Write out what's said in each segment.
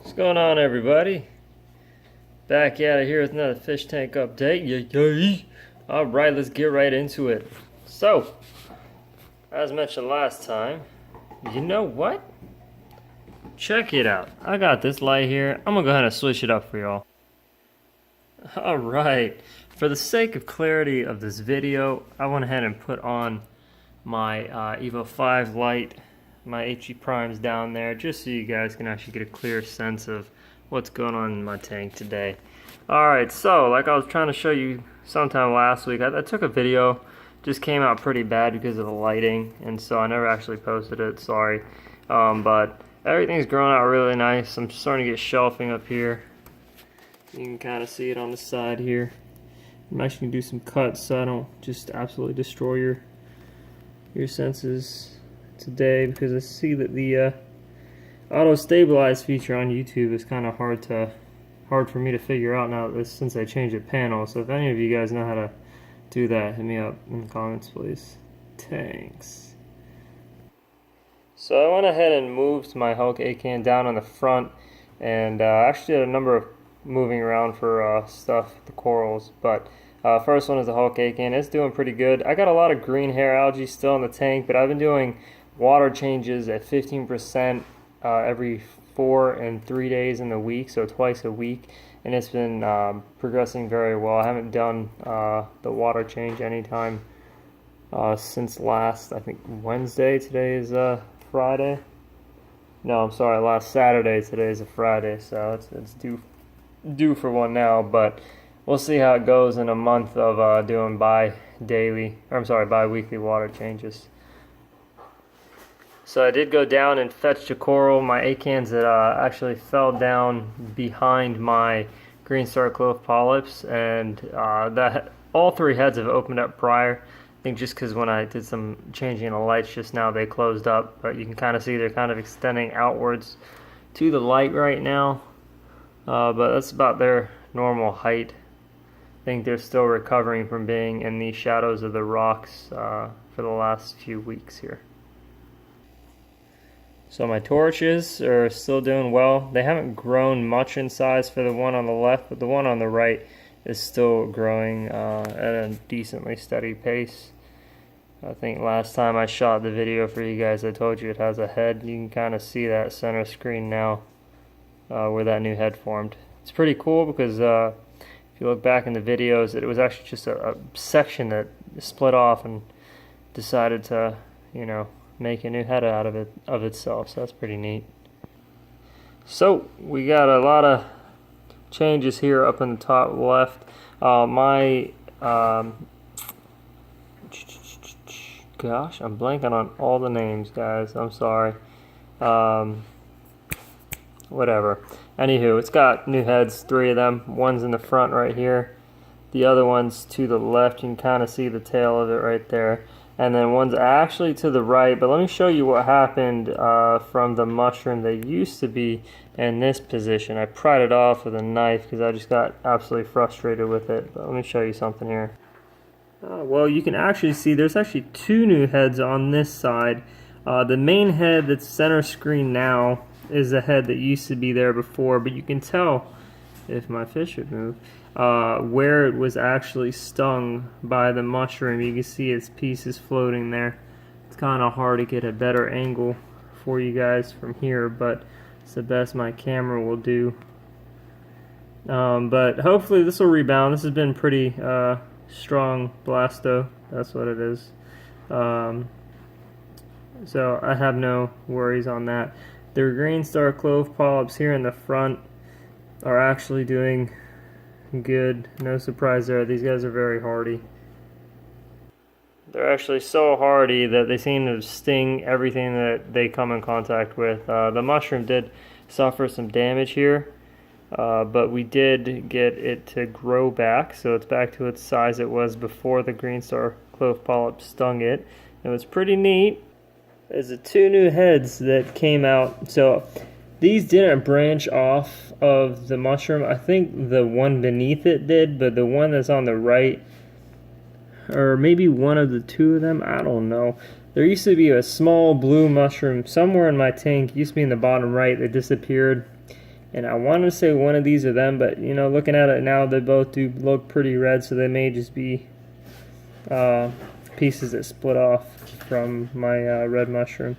What's going on, everybody? Back at it here with another fish tank update. Yay! Alright, let's get right into it. So, as mentioned last time, you know what? Check it out. I got this light here. I'm gonna go ahead and switch it up for y'all. Alright, for the sake of clarity of this video, I went ahead and put on my Evo 5 light, my HE primes down there, just so you guys can actually get a clear sense of what's going on in my tank today. Alright, so like I was trying to show you sometime last week, I took a video, just came out pretty bad because of the lighting, and so I never actually posted it, sorry. But everything's growing out really nice. I'm starting to get shelving up here. You can kind of see it on the side here. I'm actually going to do some cuts so I don't just absolutely destroy your senses today, because I see that the auto stabilize feature on YouTube is kind of hard for me to figure out now since I changed the panel. So if any of you guys know how to do that, hit me up in the comments, please. Thanks. So I went ahead and moved my Hulk A-can down on the front, and actually did a number of moving around for stuff, the corals, but first one is the Hulk A-can. It's doing pretty good. I got a lot of green hair algae still in the tank, but I've been doing water changes at 15% every 4 and 3 days in the week, so twice a week, and it's been progressing very well. I haven't done the water change anytime since last, I think, Wednesday. Today is Friday. No, I'm sorry, last Saturday. Today is a Friday, so it's due for one now, but we'll see how it goes in a month of doing bi-weekly water changes. So I did go down and fetch the coral, my A-cans that actually fell down behind my green star clove polyps, and all 3 heads have opened up prior. I think just because when I did some changing the lights just now, they closed up, but you can kind of see they're kind of extending outwards to the light right now. But that's about their normal height. I think they're still recovering from being in the shadows of the rocks for the last few weeks here. So my torches are still doing well. They haven't grown much in size for the one on the left, but the one on the right is still growing at a decently steady pace. I think last time I shot the video for you guys, I told you it has a head. You can kind of see that center screen now. Where that new head formed. It's pretty cool because if you look back in the videos, it was actually just a section that split off and decided to, make a new head out of itself. So that's pretty neat. So we got a lot of changes here up in the top left. Gosh, I'm blanking on all the names, guys. I'm sorry. Whatever. Anywho, it's got new heads, 3 of them. One's in the front right here. The other one's to the left. You can kind of see the tail of it right there. And then one's actually to the right. But let me show you what happened from the mushroom that used to be in this position. I pried it off with a knife because I just got absolutely frustrated with it. But let me show you something here. Well, you can actually see there's actually 2 new heads on this side. The main head that's center screen now is the head that used to be there before, but you can tell, if my fish would move, where it was actually stung by the mushroom. You can see its pieces floating there. It's kind of hard to get a better angle for you guys from here, but it's the best my camera will do. But hopefully this will rebound. This has been pretty strong blasto, that's what it is. So I have no worries on that. The green star clove polyps here in the front are actually doing good. No surprise there. These guys are very hardy. They're actually so hardy that they seem to sting everything that they come in contact with. The mushroom did suffer some damage here, but we did get it to grow back, so it's back to its size it was before the green star clove polyp stung it. It was pretty neat. There's the 2 new heads that came out. So these didn't branch off of the mushroom. I think the one beneath it did, but the one that's on the right, or maybe one of the 2 of them, I don't know. There used to be a small blue mushroom somewhere in my tank. It used to be in the bottom right. It disappeared. And I want to say one of these are them, but you know, looking at it now, they both do look pretty red, so they may just be pieces that split off from my red mushroom.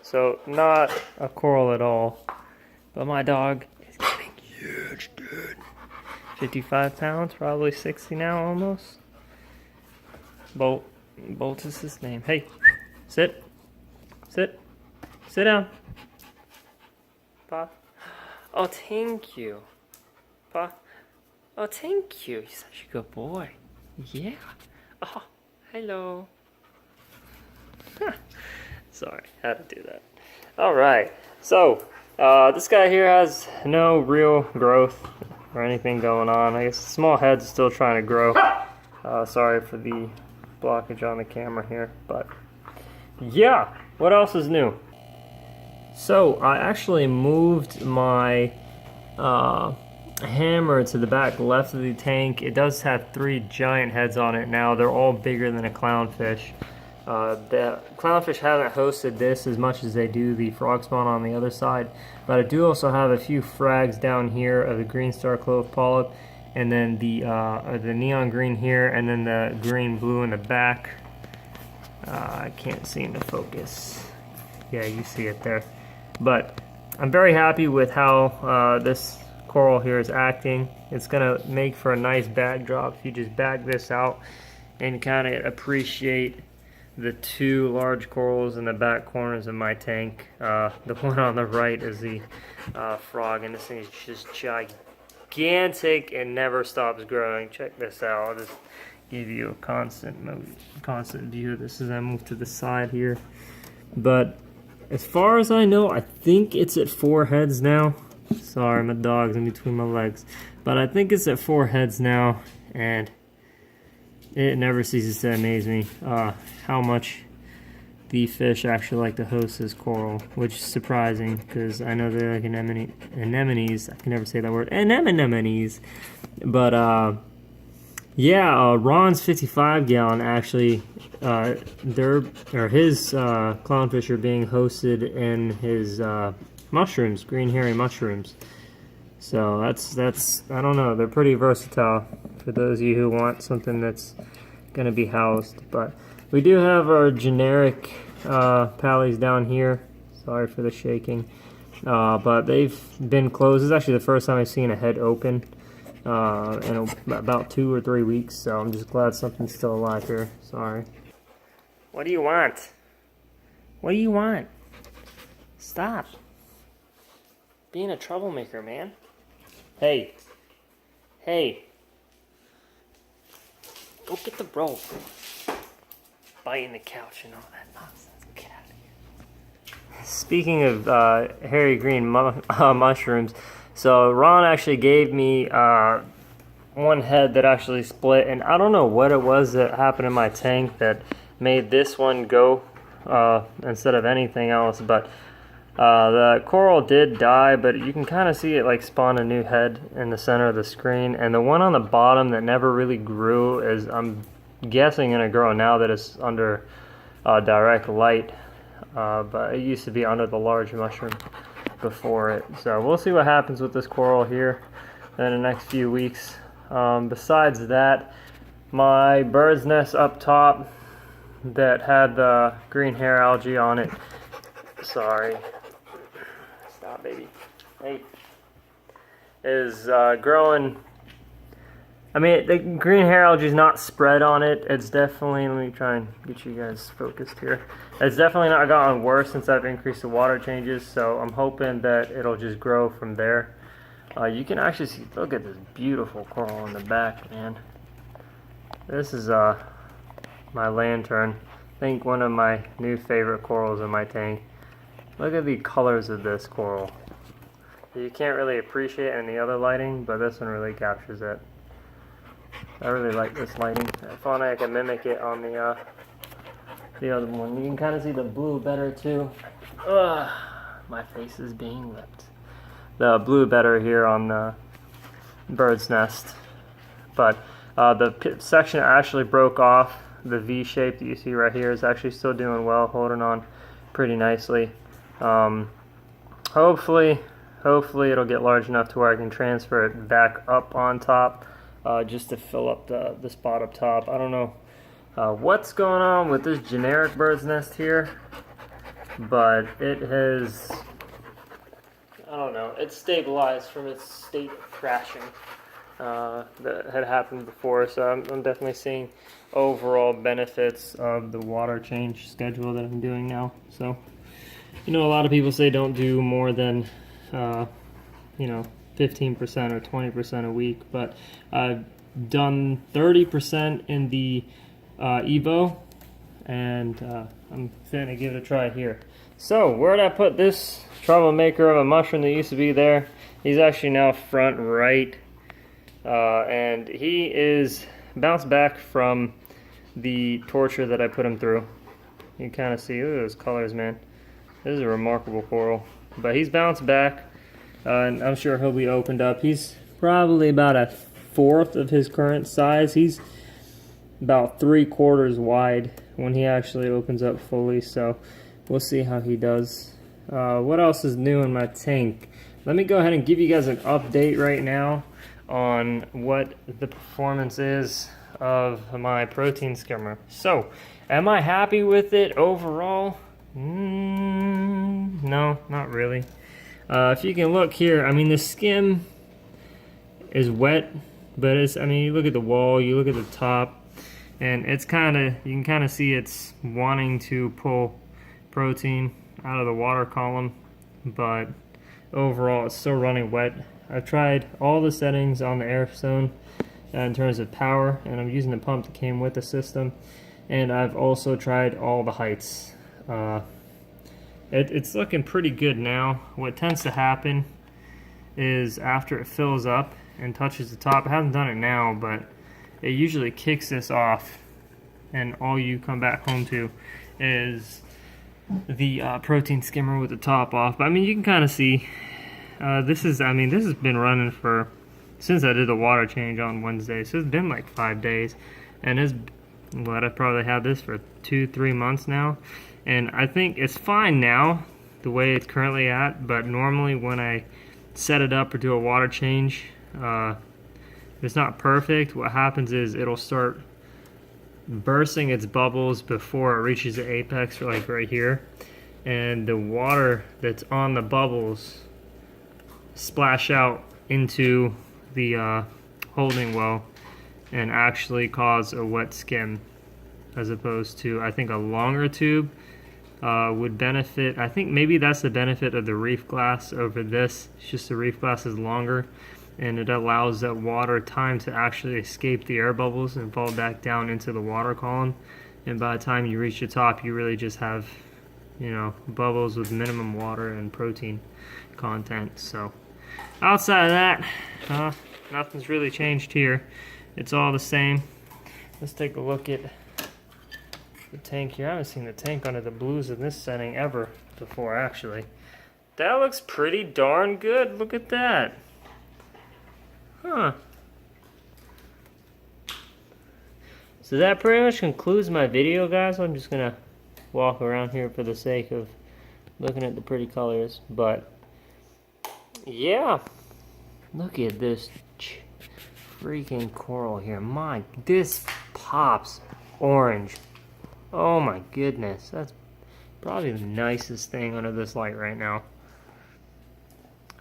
So not a coral at all, but my dog is getting huge, dude. 55 pounds, probably 60 now almost. Bolt is his name. Hey, sit down. Pa. Oh, thank you. Pa. Oh, thank you. You're such a good boy. Yeah. Oh, hello. Sorry, had to do that. Alright, so this guy here has no real growth or anything going on. I guess the small head's still trying to grow. Sorry for the blockage on the camera here, but yeah, what else is new? So I actually moved my hammer to the back left of the tank. It does have 3 giant heads on it now. They're all bigger than a clownfish. The clownfish haven't hosted this as much as they do the frog spawn on the other side, but I do also have a few frags down here of the green star clove polyp, and then the neon green here, and then the green blue in the back. I can't seem to focus. Yeah, you see it there. But I'm very happy with how this coral here is acting. It's gonna make for a nice backdrop if you just back this out and kind of appreciate the 2 large corals in the back corners of my tank. The one on the right is the frog, and this thing is just gigantic and never stops growing. Check this out. I'll just give you a constant view of this as I move to the side here. But as far as I know, I think it's at 4 heads now. Sorry, my dog's in between my legs. But I think it's at 4 heads now, and it never ceases to amaze me how much the fish actually like to host this coral, which is surprising because I know they like anemones. I can never say that word. Anemones. But yeah, Ron's 55 gallon actually, his clownfish are being hosted in his mushrooms, green hairy mushrooms. So that's I don't know, they're pretty versatile for those of you who want something that's gonna be housed. But we do have our generic pallies down here. Sorry for the shaking. But they've been closed. This is actually the first time I've seen a head open in about 2 or 3 weeks, so I'm just glad something's still alive here. Sorry. What do you want? What do you want? Stop being a troublemaker, man. Hey. Go get the rope. Biting the couch and all that nonsense. Get out of here. Speaking of hairy green mushrooms, so Ron actually gave me one head that actually split, and I don't know what it was that happened in my tank that made this one go instead of anything else, but the coral did die, but you can kind of see it like spawn a new head in the center of the screen, and the one on the bottom that never really grew is, I'm guessing, gonna grow now that it's under direct light, but it used to be under the large mushroom before it. So we'll see what happens with this coral here in the next few weeks. Besides that, my bird's nest up top that had the green hair algae on it, sorry, stop baby, hey, is growing. I mean, the green hair algae is not spread on it. It's definitely, let me try and get you guys focused here. It's definitely not gotten worse since I've increased the water changes, so I'm hoping that it'll just grow from there. You can actually see, look at this beautiful coral in the back, man. This is my lantern. I think one of my new favorite corals in my tank. Look at the colors of this coral. You can't really appreciate it in the other lighting, but this one really captures it. I really like this lighting. If only I can mimic it on the other one. You can kind of see the blue better too. Ugh, my face is being lipped. The blue better here on the bird's nest. But the section actually broke off. The V shape that you see right here is actually still doing well, holding on pretty nicely. Hopefully hopefully it'll get large enough to where I can transfer it back up on top, just to fill up the spot up top. I don't know what's going on with this generic bird's nest here, but it has, I don't know, it's stabilized from its state of crashing that had happened before. So I'm definitely seeing overall benefits of the water change schedule that I'm doing now. So, you know, a lot of people say don't do more than, you know, 15% or 20% a week, but I've done 30% in the Evo, and I'm finna give it a try here. So, where'd I put this troublemaker of a mushroom that used to be there? He's actually now front right, and he is bounced back from the torture that I put him through. You can kind of see, look at those colors, man. This is a remarkable coral. But he's bounced back, and I'm sure he'll be opened up. He's probably about a fourth of his current size. He's about 3/4 wide when he actually opens up fully, so we'll see how he does. What else is new in my tank? Let me go ahead and give you guys an update right now on what the performance is of my protein skimmer. So, am I happy with it overall? No, not really. If you can look here, I mean, the skim is wet, but it's, I mean, you look at the wall, you look at the top, and it's kind of, you can kind of see it's wanting to pull protein out of the water column, but overall it's still running wet. I've tried all the settings on the air zone in terms of power, and I'm using the pump that came with the system, and I've also tried all the heights. It's looking pretty good now. What tends to happen is after it fills up and touches the top, it hasn't done it now, but it usually kicks this off, and all you come back home to is the protein skimmer with the top off. But I mean, you can kind of see this has been running for since I did the water change on Wednesday, so it's been like 5 days, and I've probably had this for 2-3 months now, and I think it's fine now the way it's currently at. But normally when I set it up or do a water change, it's not perfect. What happens is it'll start bursting its bubbles before it reaches the apex, like right here, and the water that's on the bubbles splash out into the holding well and actually cause a wet skim, as opposed to, I think, a longer tube would benefit. I think maybe that's the benefit of the reef glass over this. It's just the reef glass is longer, and it allows that water time to actually escape the air bubbles and fall back down into the water column. And by the time you reach the top, you really just have, you know, bubbles with minimum water and protein content. So outside of that, nothing's really changed here. It's all the same. Let's take a look at the tank here. I haven't seen the tank under the blues in this setting ever before, actually. That looks pretty darn good. Look at that. Huh. So that pretty much concludes my video, guys. I'm just gonna walk around here for the sake of looking at the pretty colors. But yeah, look at this freaking coral here. This pops orange. Oh my goodness, that's probably the nicest thing under this light right now.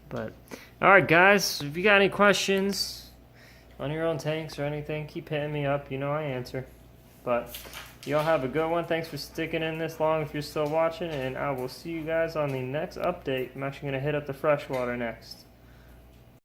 But alright guys, if you got any questions on your own tanks or anything, keep hitting me up. You know I answer. But y'all have a good one. Thanks for sticking in this long if you're still watching, and I will see you guys on the next update. I'm actually going to hit up the freshwater next.